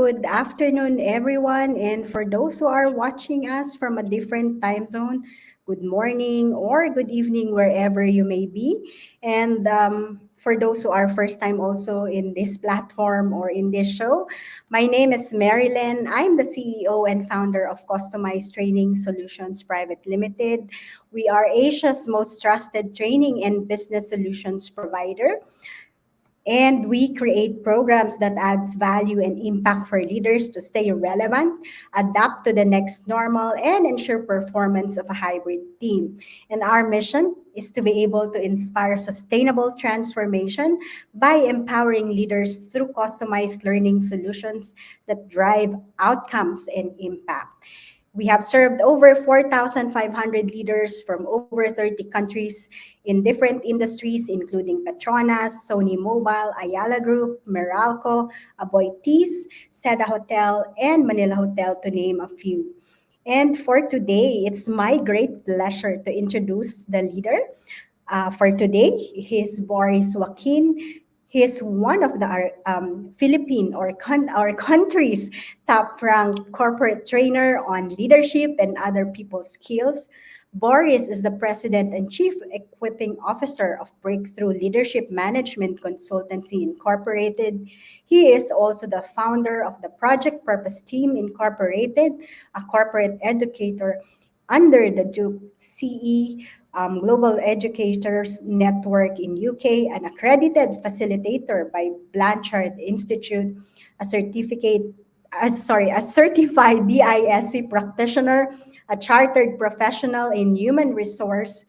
good afternoon, everyone. And for those who are watching us from a different time zone, good morning or good evening, wherever you may be. And for those who are first time also in this platform or in this show, my name is Marilyn. I'm the CEO and founder of Customized Training Solutions Private Limited. We are Asia's most trusted training and business solutions provider, and we create programs that adds value and impact for leaders to stay relevant, adapt to the next normal, and ensure performance of a hybrid team. And our mission is to be able to inspire sustainable transformation by empowering leaders through customized learning solutions that drive outcomes and impact. We have served over 4,500 leaders from over 30 countries in different industries, including Petronas, Sony Mobile, Ayala Group, Meralco, Aboitiz, Seda Hotel, and Manila Hotel, to name a few. And for today, it's my great pleasure to introduce the leader. For today, he's Boris Joaquin. He's one of the Philippine our country's top-ranked corporate trainer on leadership and other people skills. Boris is the president and chief equipping officer of Breakthrough Leadership Management Consultancy Incorporated. He is also the founder of the Project Purpose Team Incorporated, a corporate educator under the Duke CE Global Educators Network in UK, an accredited facilitator by Blanchard Institute, a a certified DISC practitioner, a chartered professional in human resources,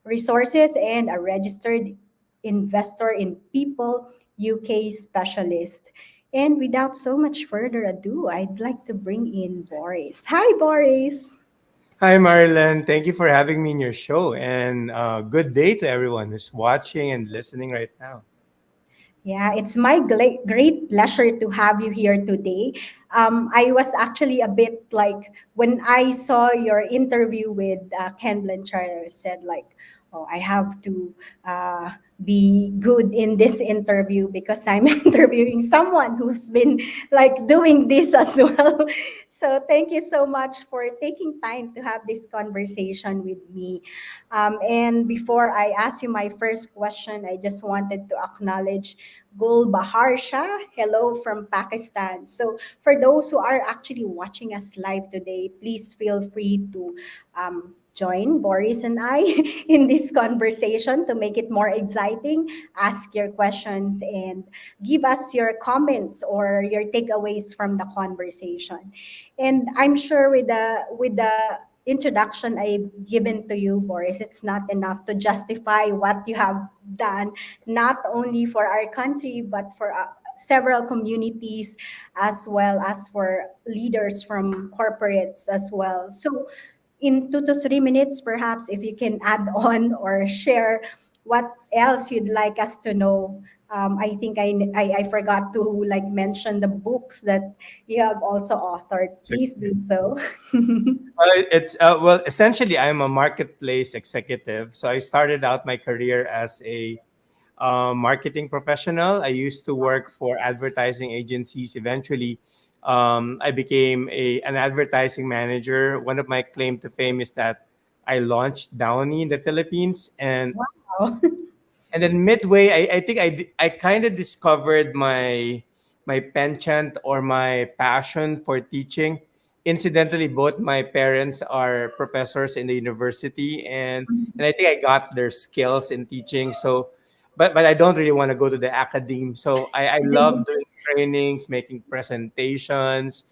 and a registered investor in people UK specialist. And without so much further ado, I'd like to bring in Boris. Hi, Boris. Hi, Marilyn. Thank you for having me in your show. And good day to everyone who's watching and listening right now. Yeah, it's my great pleasure to have you here today. I was actually a bit like when I saw your interview with Ken Blanchard, I said like, oh, I have to uh, be good in this interview because I'm interviewing someone who's been like doing this as well. So thank you so much for taking time to have this conversation with me. And before I ask you my first question, I just wanted to acknowledge Gul Bahar Shah. Hello from Pakistan. So for those who are actually watching us live today, please feel free to join Boris and I in this conversation to make it more exciting. Ask your questions and give us your comments or your takeaways from the conversation. And I'm sure with the introduction I've given to you, Boris, it's not enough to justify what you have done, not only for our country, but for several communities, as well as for leaders from corporates as well. So, in 2 to 3 minutes, perhaps, if you can add on or share what else you'd like us to know. I think I forgot to like mention the books that you have also authored. Please do so. Well, essentially, I'm a marketplace executive. So I started out my career as a marketing professional. I used to work for advertising agencies. Eventually, I became an advertising manager. One of my claim to fame is that I launched Downy in the Philippines, Wow. and then midway, I think I kind of discovered my penchant or my passion for teaching. Incidentally, both my parents are professors in the university, and I think I got their skills in teaching. So, but I don't really want to go to the academe. So I love doing trainings, making presentations,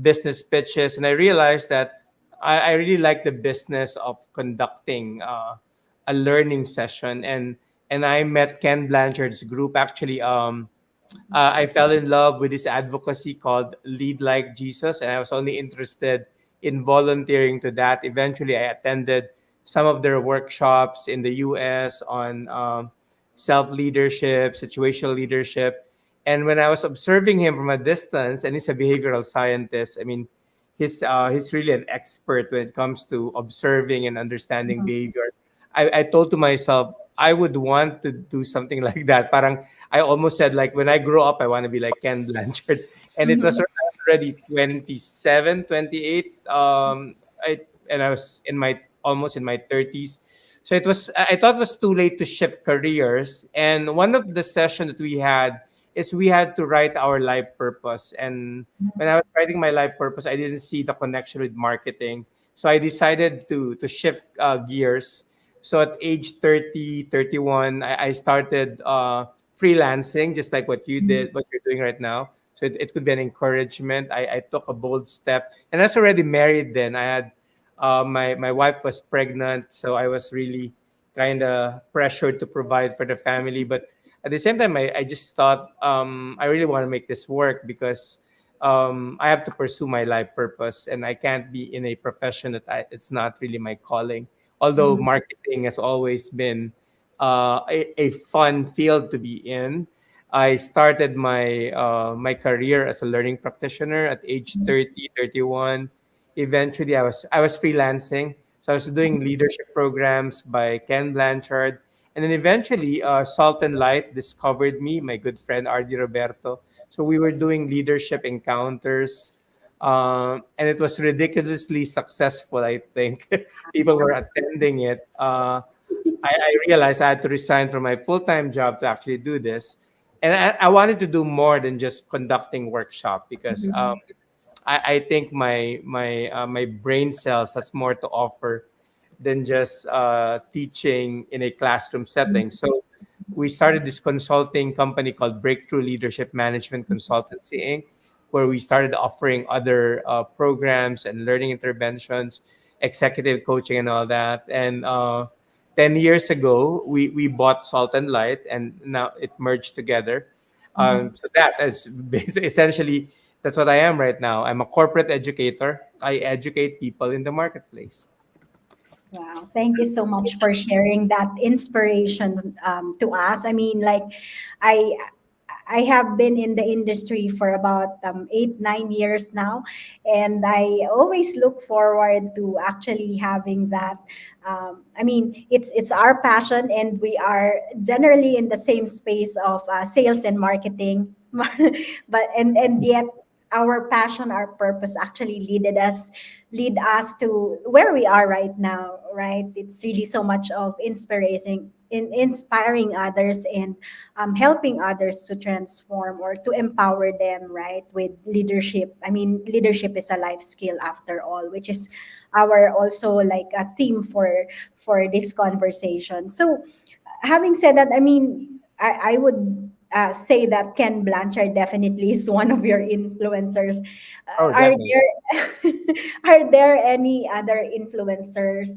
business pitches, and I realized that I really like the business of conducting a learning session, and I met Ken Blanchard's group. Actually, I fell in love with this advocacy called Lead Like Jesus, and I was only interested in volunteering to that. Eventually, I attended some of their workshops in the U.S. on self leadership, situational leadership. And when I was observing him from a distance, and he's a behavioral scientist, I mean, he's really an expert when it comes to observing and understanding behavior. I told to myself, I would want to do something like that. Parang I almost said like when I grow up, I want to be like Ken Blanchard, and it was Mhm. I was already 27, 28. I was in my almost in my 30s. So it was I thought it was too late to shift careers. And one of the session that we had is we had to write our life purpose. And when I was writing my life purpose, I didn't see the connection with marketing. So I decided to shift gears. So at age 30, 31, I started freelancing, just like what you did, what you're doing right now. So it could be an encouragement. I took a bold step, and I was already married then. I had my wife was pregnant, so I was really kind of pressured to provide for the family. But at the same time, I just thought I really want to make this work because I have to pursue my life purpose, and I can't be in a profession that it's not really my calling. Although Mhm. marketing has always been a fun field to be in. I started my career as a learning practitioner at age 30, 31. Eventually, I was freelancing, so I was doing leadership programs by Ken Blanchard, and then eventually, Salt and Light discovered me, my good friend RD Roberto. So we were doing leadership encounters, and it was ridiculously successful. I think people were attending it. I realized I had to resign from my full time job to actually do this, and I wanted to do more than just conducting workshop because Mhm. I think my brain cells has more to offer than just teaching in a classroom setting. So we started this consulting company called Breakthrough Leadership Management Consultancy Inc., where we started offering other programs and learning interventions, executive coaching, and all that. And 10 years ago, we bought Salt and Light, and now it merged together. Mhm. So that is essentially that's what I am right now. I'm a corporate educator. I educate people in the marketplace. Wow, thank you so much for sharing that inspiration to us. I mean, like, I I have been in the industry for about 8 9 years now, and I always look forward to actually having that. I mean, it's our passion, and we are generally in the same space of sales and marketing, but and yet our passion, our purpose actually lead us to where we are right now, right? It's really so much of inspiring others and helping others to transform or to empower them, right? With leadership. I mean, leadership is a life skill after all, which is our also like a theme for this conversation. So having said that, I mean, I would say that Ken Blanchard definitely is one of your influencers. Oh, Are definitely. there are there any other influencers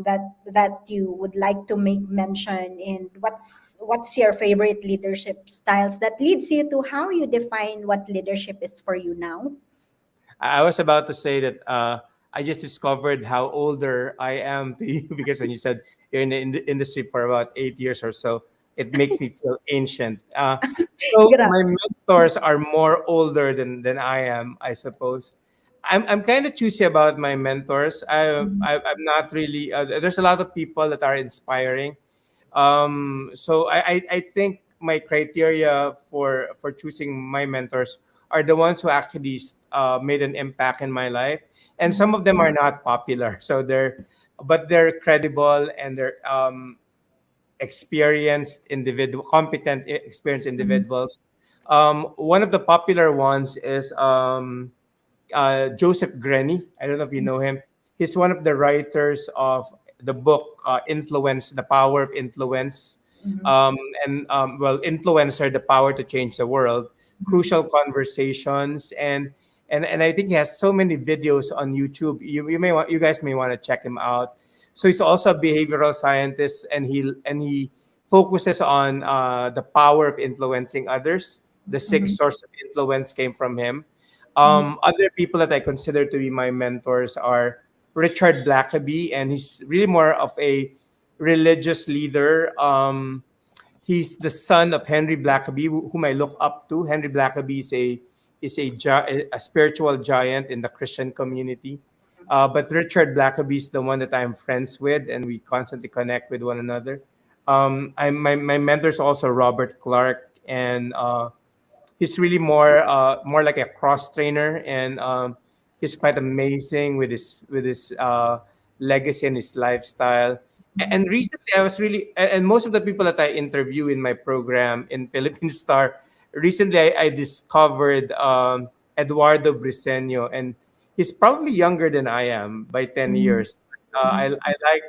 that you would like to make mention? And what's your favorite leadership styles that leads you to how you define what leadership is for you now? I was about to say that I just discovered how older I am to you because when you said you're in the industry for about 8 years or so, it makes me feel ancient. So Gra- my mentors are more older than I am, I suppose. I'm kind of choosy about my mentors. I'm not really. There's a lot of people that are inspiring. So I think my criteria for choosing my mentors are the ones who actually made an impact in my life, and some of them are not popular. So they're credible and they're experienced individual, competent, experienced individuals. One of the popular ones is Joseph Grenny. I don't know if you know him. He's one of the writers of the book Influence, The Power of Influence. Mhm. Um, well, Influencer, The Power to Change the World, Crucial Conversations. And I think he has so many videos on YouTube. You guys may want to check him out. So he's also a behavioral scientist, and he focuses on the power of influencing others. The sixth Mhm. source of influence came from him. Mhm. Other people that I consider to be my mentors are Richard Blackaby, and he's really more of a religious leader. He's the son of Henry Blackaby, whom I look up to. Henry Blackaby is a spiritual giant in the Christian community. But Richard Blackaby is the one that I'm friends with, and we constantly connect with one another. My mentor's also Robert Clark, and he's really more like a cross trainer, and he's quite amazing with his legacy and his lifestyle. And recently, I was really and most of the people that I interview in my program in Philippine Star, recently I discovered Eduardo Briseño, and he's probably younger than I am by 10 years. I like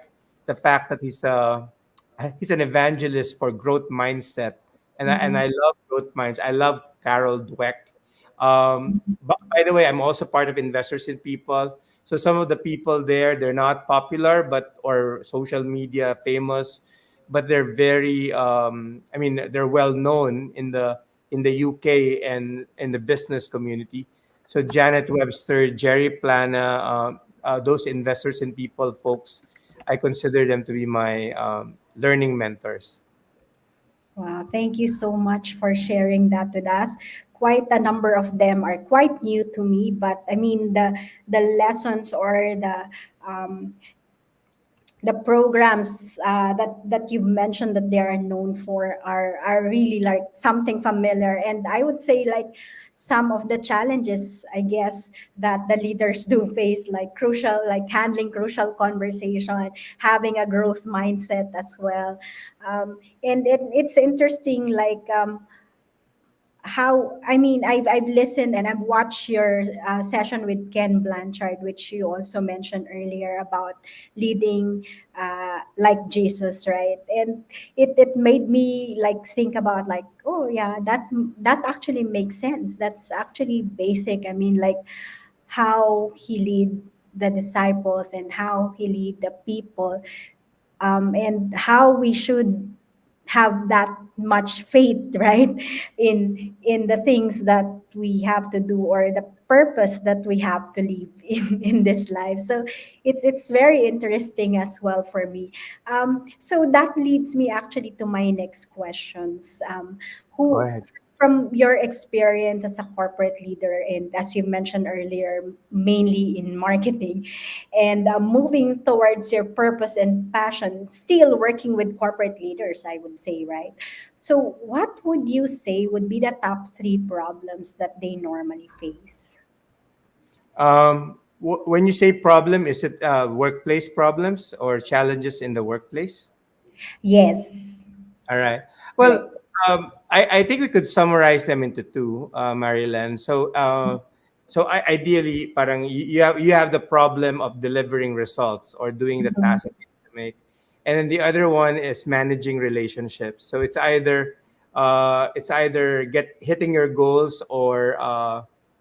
the fact that he's an evangelist for growth mindset, and Mhm. I love growth minds. I love Carol Dweck. But by the way, I'm also part of Investors in People. So some of the people there, they're not popular, but or social media famous, but they're very. I mean, they're well known in the UK and in the business community. So Janet Webster, Jerry Plana, those Investors in People folks, I consider them to be my learning mentors. Wow, thank you so much for sharing that with us. Quite a number of them are quite new to me, but I mean the lessons or um, the programs that you've mentioned that they are known for are really like something familiar, and I would say like some of the challenges I guess that the leaders do face, like crucial, like handling crucial conversation, having a growth mindset as well. And it's interesting like how I mean I've listened and I've watched your session with Ken Blanchard, which you also mentioned earlier about leading like Jesus, right? And it made me like think about like, oh yeah, that actually makes sense. That's actually basic. I mean, like how he lead the disciples and how he lead the people, and how we should have that much faith, right, in the things that we have to do or the purpose that we have to live in this life. So it's very interesting as well for me. So that leads me actually to my next questions. Go Who, ahead. from your experience as a corporate leader, and as you mentioned earlier, mainly in marketing, and moving towards your purpose and passion, still working with corporate leaders, I would say, right? So, what would you say would be the top three problems that they normally face? When you say problem, is it workplace problems or challenges in the workplace? Yes. All right. Right. Well, I think we could summarize them into two, Marilyn. Ideally, parang you have the problem of delivering results or doing the Mhm. task that you need to make, and then the other one is managing relationships. So it's either get hitting your goals or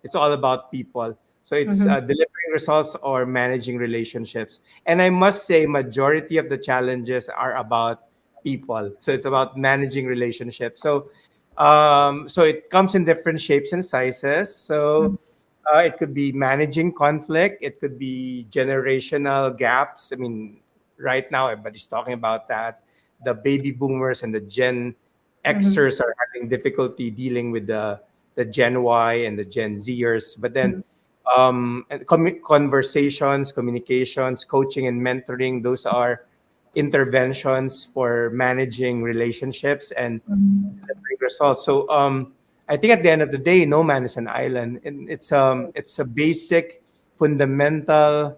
it's all about people. So it's Mhm. delivering results or managing relationships. And I must say, majority of the challenges are about people. So it's about managing relationships. So it comes in different shapes and sizes. So it could be managing conflict. It could be generational gaps. I mean, right now everybody's talking about that. The baby boomers and the Gen Mhm. Xers are having difficulty dealing with the Gen Y and the Gen Zers. But then and conversations, communications, coaching, and mentoring, those are interventions for managing relationships and Mhm. delivering results. I think at the end of the day, no man is an island, and it's a basic, fundamental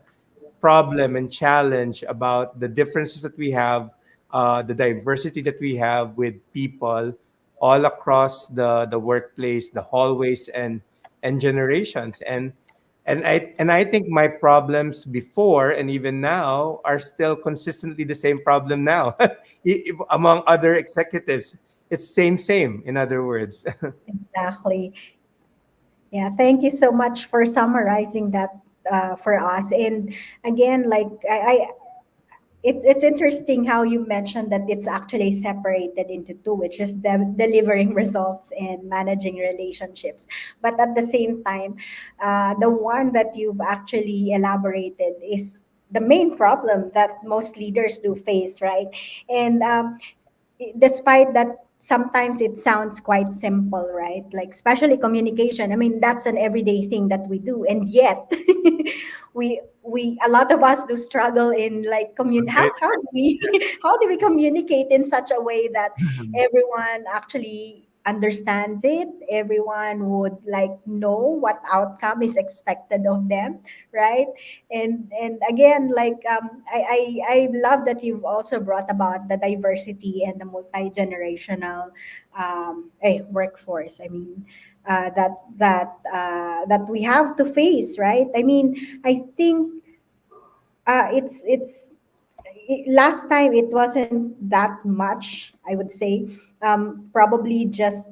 problem and challenge about the differences that we have, the diversity that we have with people all across the workplace, the hallways, and generations. And I think my problems before and even now are still consistently the same problem now among other executives. It's same, in other words. Exactly. Yeah, thank you so much for summarizing that for us. And again, like it's interesting how you mentioned that it's actually separated into two, which is delivering results and managing relationships. But at the same time, the one that you've actually elaborated is the main problem that most leaders do face, right? And despite that sometimes it sounds quite simple, right? Like especially communication. I mean, that's an everyday thing that we do, and yet we a lot of us do struggle in like how do we how do we communicate in such a way that everyone actually understands it, everyone would like know what outcome is expected of them, right? And again, like I love that you've also brought about the diversity and the multi-generational workforce. I mean, that we have to face, right? I mean, I think last time it wasn't that much, I would say. Probably just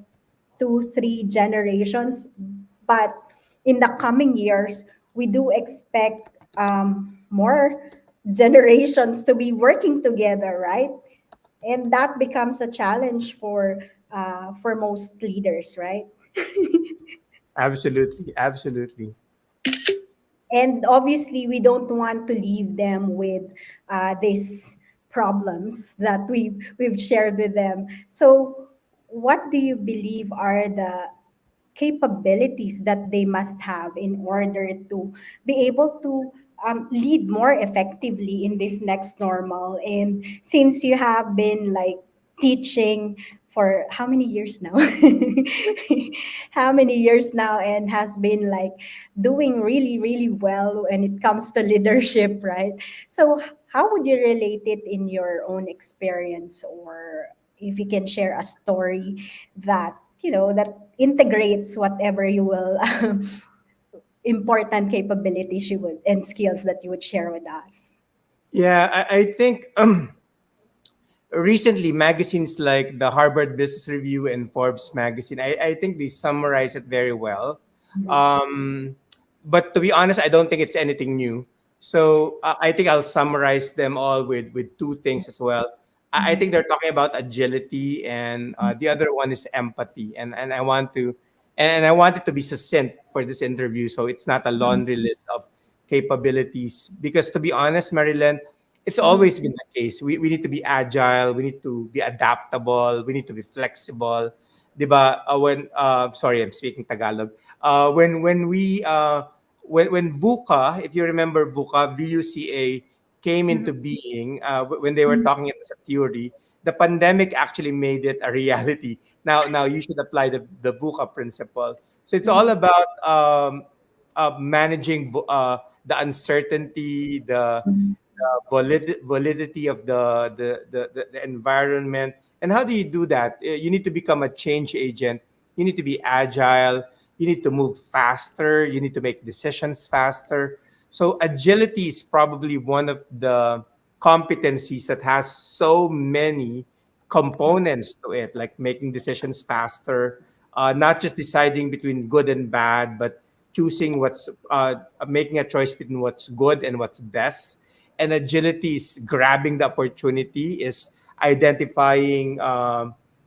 2 3 generations, but in the coming years we do expect more generations to be working together, right? And that becomes a challenge for most leaders, right? Absolutely, absolutely. And obviously we don't want to leave them with these problems that we've shared with them. So what do you believe are the capabilities that they must have in order to be able to lead more effectively in this next normal? And since you have been like teaching for how many years now? How many years now, and has been like doing really, really well when it comes to leadership, right? So, how would you relate it in your own experience, or if you can share a story that that integrates whatever you will important capabilities you would and skills that you would share with us. Yeah, I think recently magazines like the Harvard Business Review and Forbes magazine, I think they summarize it very well. Um, but to be honest, I don't think it's anything new. So I think I'll summarize them all with two things as well. I think they're talking about agility, and the other one is empathy. And I want to, and I want it to be succinct for this interview, so it's not a laundry list of capabilities. Because to be honest, Marilyn, it's always been the case. We need to be agile, we need to be adaptable, we need to be flexible. 'Di ba? Sorry, I'm speaking Tagalog. When VUCA, if you remember VUCA, VUCA came into being, when they were talking it as a theory, the pandemic actually made it a reality. Now you should apply the VUCA principle. So it's all about managing the uncertainty, the validity of the environment. And how do you do that? You need to become a change agent. You need to be agile. You need to move faster. You need to make decisions faster. So agility is probably one of the competencies that has so many components to it, like making decisions faster, not just deciding between good and bad, but choosing making a choice between what's good and what's best. And agility is grabbing the opportunity, is identifying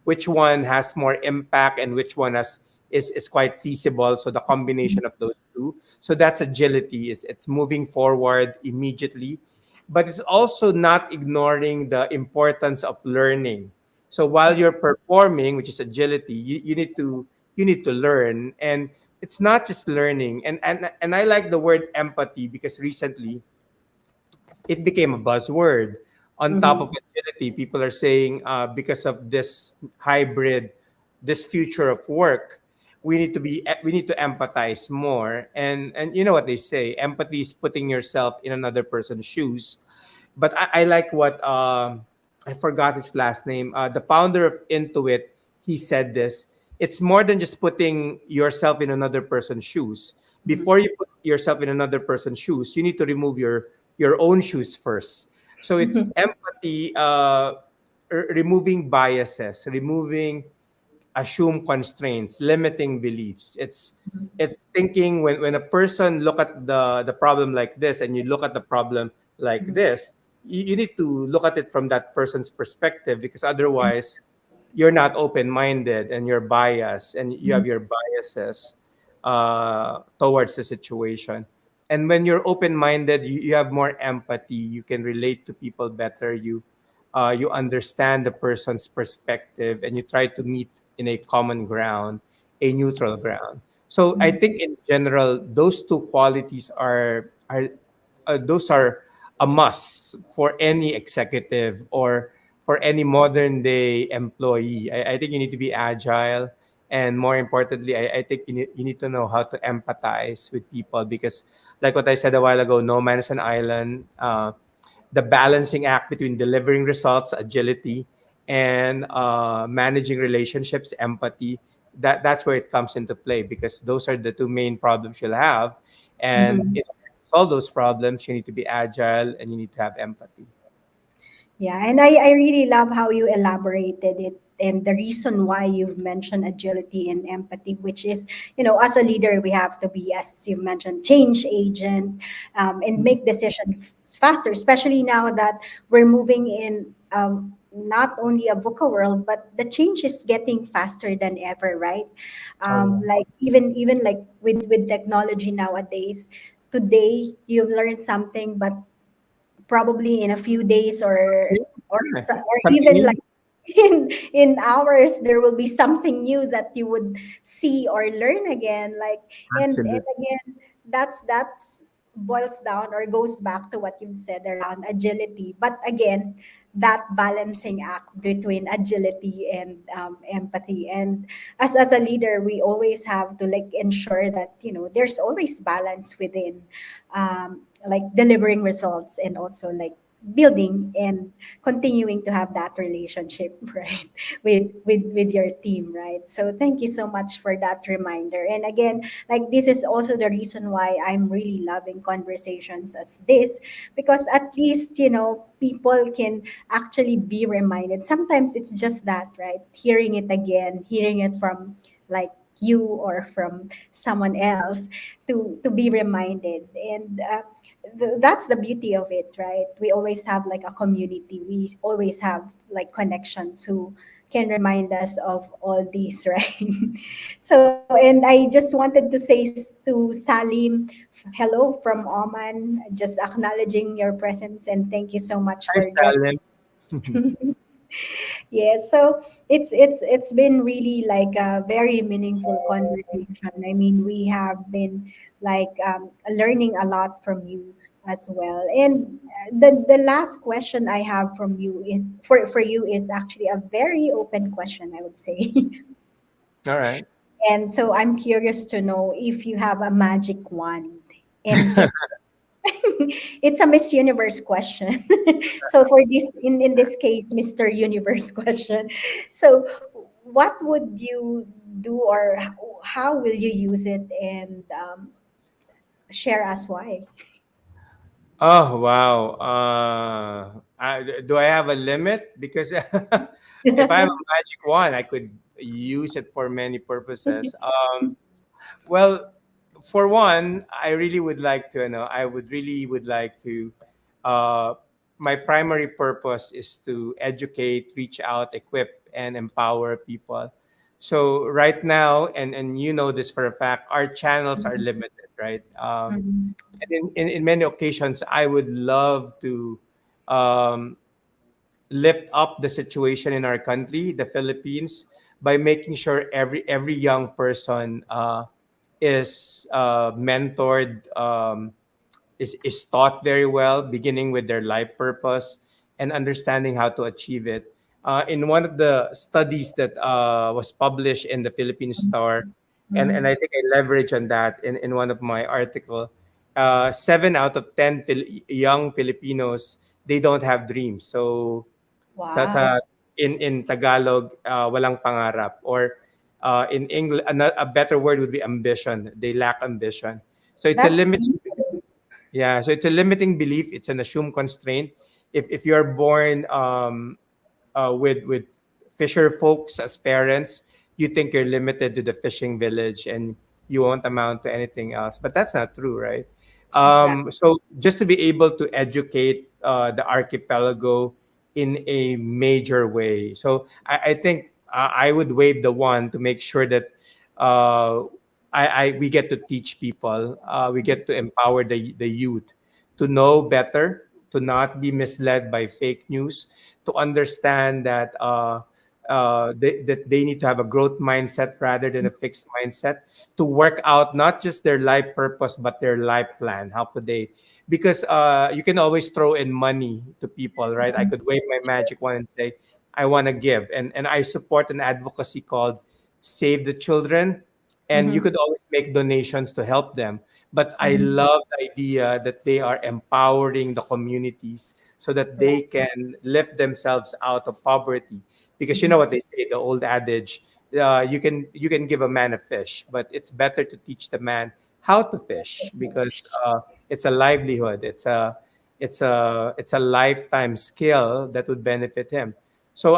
which one has more impact and which one is quite feasible. So the combination of those two. So that's agility. Is It's moving forward immediately, but it's also not ignoring the importance of learning. So while you're performing, which is agility, you need to learn. And it's not just learning. And I like the word empathy because recently it became a buzzword. On top of agility, people are saying, because of this hybrid, this future of work, we need to empathize more. And you know what they say, empathy is putting yourself in another person's shoes. But I like what I forgot his last name. The founder of Intuit, he said this. It's more than just putting yourself in another person's shoes. Before you put yourself in another person's shoes, you need to remove your own shoes first. So it's empathy, removing biases, removing assume constraints, limiting beliefs. It's thinking when a person look at the problem like this, and you look at the problem like this, you need to look at it from that person's perspective, because otherwise you're not open-minded and you're biased and you have your biases towards the situation. And when you're open-minded, you have more empathy. You can relate to people better. you understand the person's perspective, and you try to meet in a common ground, a neutral ground. So I Mhm. think in general, those two qualities are those are a must for any executive or for any modern day employee. I think you need to be agile, and more importantly, I think you need to know how to empathize with people, because like what I said a while ago, no man is an island. The balancing act between delivering results, agility, and managing relationships, empathy, that's where it comes into play, because those are the two main problems you'll have. And Mhm. in order to solve those problems, you need to be agile and you need to have empathy. Yeah, and I really love how you elaborated it and the reason why you've mentioned agility and empathy, which is, as a leader, we have to be, as you mentioned, change agent, and make decisions faster, especially now that we're moving in not only a VUCA world, but the change is getting faster than ever, right? Oh yeah. Like even like with technology nowadays, today you learned something, but probably in a few days Yeah. or Something even new. like in hours there will be something new that you would see or learn again, like, and Absolutely. again, that's boils down or goes back to what you've said around agility, but again, that balancing act between agility and empathy. And as a leader, we always have to like ensure that there's always balance within like delivering results and also like building and continuing to have that relationship right with your team, right? So thank you so much for that reminder. And again, like, this is also the reason why I'm really loving conversations as this, because at least people can actually be reminded. Sometimes it's just that, right, hearing it again, hearing it from like you or from someone else, to be reminded. And that's the beauty of it, right? We always have like a community, we always have like connections who can remind us of all these, right? So, and I just wanted to say to Salim, hello from Oman, just acknowledging your presence, and thank you so much Hi, for Salim. joining. Yes, so it's been really like a very meaningful conversation. I mean, we have been like learning a lot from you as well. And the last question I have from you is for you is actually a very open question, I would say. All right. And so I'm curious to know if you have a magic wand, and if it's a Miss Universe question. So for this, in this case, Mr. Universe question. So what would you do, or how will you use it, and share us why? Oh wow. Do I have a limit? Because if I have a magic wand, I could use it for many purposes. Well, for one, I really would like to, I would really would like to. Uh, my primary purpose is to educate, reach out, equip, and empower people. So right now, and you know this for a fact, our channels are limited, right? Mhm. And in many occasions, I would love to um, lift up the situation in our country, the Philippines, by making sure every young person is mentored, is taught very well, beginning with their life purpose and understanding how to achieve it. In one of the studies that was published in the Philippine Star, and Mhm. I think I leverage on that in one of my article, 7 out of 10 young Filipinos, they don't have dreams. So Wow, sa in Tagalog, walang pangarap, or in English, a better word would be ambition. They lack ambition. So it's a that's limit. beautiful. Yeah, so it's a limiting belief. It's an assumed constraint. If you're born with fisher folks as parents, you think you're limited to the fishing village and you won't amount to anything else. But that's not true, right? Exactly. So just to be able to educate the archipelago in a major way. So I think I would wave the one to make sure that uh, we get to teach people, we get to empower the youth to know better, to not be misled by fake news, to understand that that they need to have a growth mindset rather than a fixed mindset, to work out not just their life purpose but their life plan. How could they? Because you can always throw in money to people, right? I could wave my magic wand and say, I want to give. And I support an advocacy called Save the Children. And you Mhm. could always make donations to help them. But I Mhm. love the idea that they are empowering the communities so that Right. they can lift themselves out of poverty. Because you know Mhm. what they say, the old adage, you can give a man a fish, but it's better to teach the man how to fish because it's a livelihood. It's a lifetime skill that would benefit him. So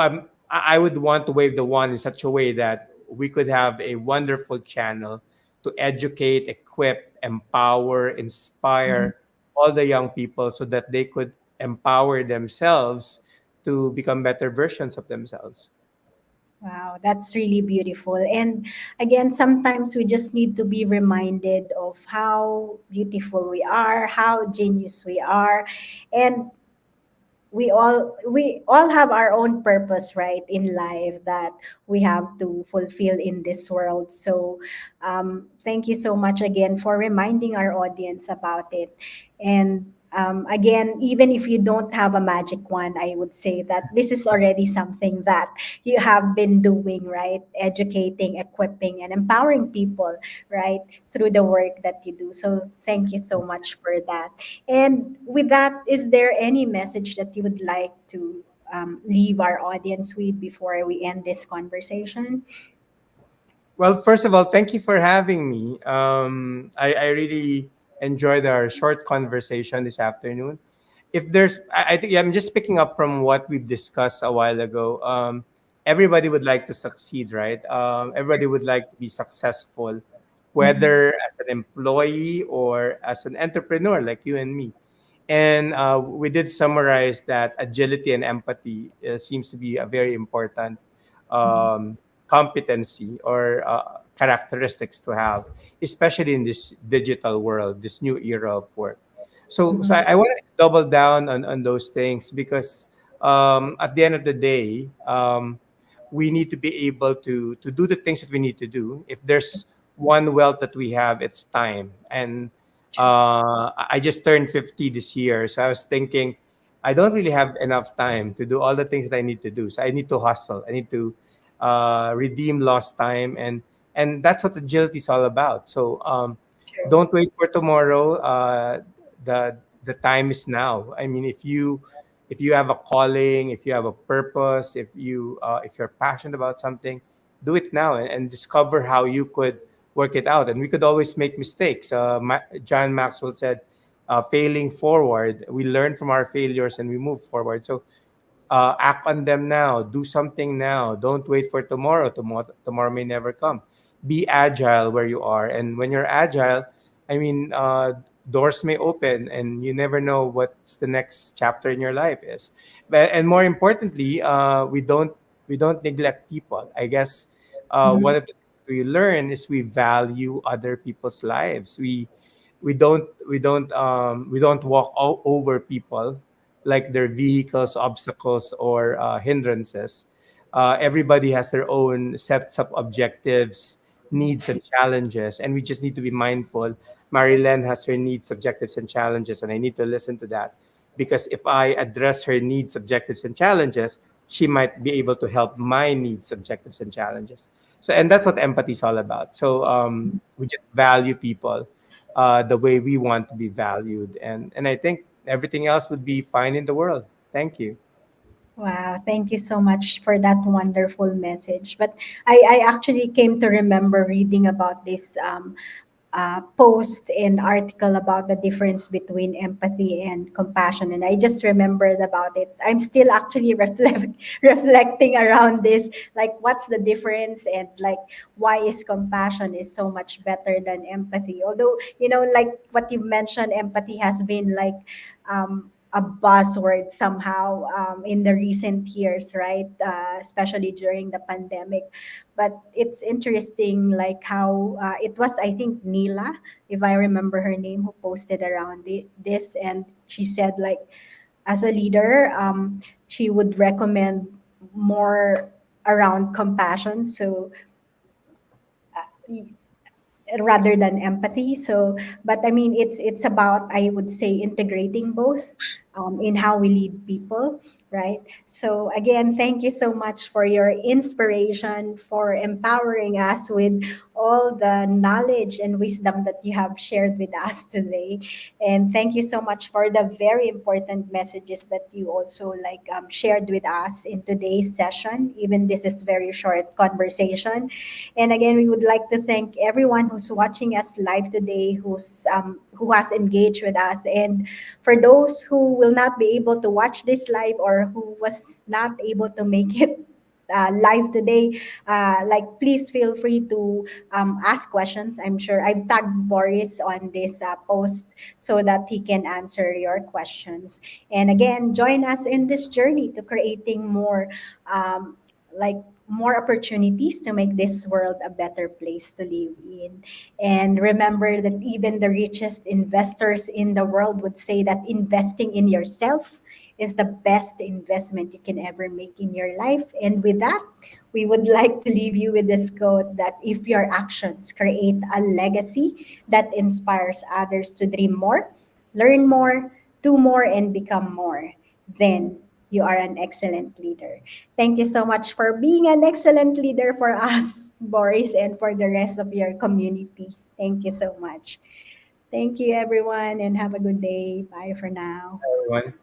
I would want to wave the wand in such a way that we could have a wonderful channel to educate, equip, empower, Mhm. inspire all the young people so that they could empower themselves to become better versions of themselves. Wow, that's really beautiful. And again, sometimes we just need to be reminded of how beautiful we are, how genius we are, and we all have our own purpose, right, in life that we have to fulfill in this world. So thank you so much again for reminding our audience about it. And again, even if you don't have a magic wand, I would say that this is already something that you have been doing, right, educating, equipping, and empowering people, right, through the work that you do. So thank you so much for that. And with that, is there any message that you would like to leave our audience with before we end this conversation? Well, first of all, thank you for having me. I really enjoyed our short conversation this afternoon. If there's, I think, yeah, I'm just picking up from what we've discussed a while ago. Everybody would like to succeed, right? Everybody would like to be successful, Mhm. whether as an employee or as an entrepreneur like you and me. And we did summarize that agility and empathy seems to be a very important Mhm. um, competency or characteristics to have, especially in this digital world, this new era of work. So I Mhm. want to double down on those things because at the end of the day, we need to be able to do the things that we need to do. If there's one wealth that we have, it's time. And I just turned 50 this year, so I was thinking I don't really have enough time to do all the things that I need to do. So I need to hustle. I need to redeem lost time, and that's what agility is all about. So True. don't wait for tomorrow. The time is now. I mean, if you have a calling, if you have a purpose, if you're passionate about something, do it now and discover how you could work it out. And we could always make mistakes. John Maxwell said, "Failing forward, we learn from our failures and we move forward." So act on them now. Do something now. Don't wait for tomorrow. Tomorrow may never come. Be agile where you are, and when you're agile, I mean, doors may open, and you never know what's the next chapter in your life is. And more importantly, we don't neglect people. I guess Mhm. one of the things we learn is we value other people's lives. We don't walk all over people like their vehicles, obstacles, or hindrances. Everybody has their own sets of objectives, needs, and challenges, and we just need to be mindful. Marilyn has her needs, objectives, and challenges, and I need to listen to that because if I address her needs, objectives, and challenges, she might be able to help my needs, objectives, and challenges. So, and that's what empathy is all about. So, we just value people the way we want to be valued. And I think everything else would be fine in the world. Thank you. Wow, thank you so much for that wonderful message. But I actually came to remember reading about this post and article about the difference between empathy and compassion, and I just remembered about it. I'm still actually reflecting around this, like what's the difference, and like why is compassion is so much better than empathy. Although like what you mentioned, empathy has been like a buzzword somehow in the recent years, right? Especially during the pandemic. But it's interesting, like how it was, I think, Neela, if I remember her name, who posted around this, and she said like as a leader, she would recommend more around compassion. So rather than empathy. So, but I mean, it's about, I would say, integrating both in how we lead people, right? So again, thank you so much for your inspiration, for empowering us with all the knowledge and wisdom that you have shared with us today. And thank you so much for the very important messages that you also like shared with us in today's session. Even this is very short conversation. And again, we would like to thank everyone who's watching us live today, who has engaged with us, and for those who will not be able to watch this live or who was not able to make it live today, like please feel free to ask questions. I'm sure I've tagged Boris on this post so that he can answer your questions. And again, join us in this journey to creating more like more opportunities to make this world a better place to live in. And remember that even the richest investors in the world would say that investing in yourself is the best investment you can ever make in your life. And with that, we would like to leave you with this quote that if your actions create a legacy that inspires others to dream more, learn more, do more, and become more, then you are an excellent leader. Thank you so much for being an excellent leader for us, Boris, and for the rest of your community. Thank you so much. Thank you, everyone, and have a good day. Bye for now. everyone.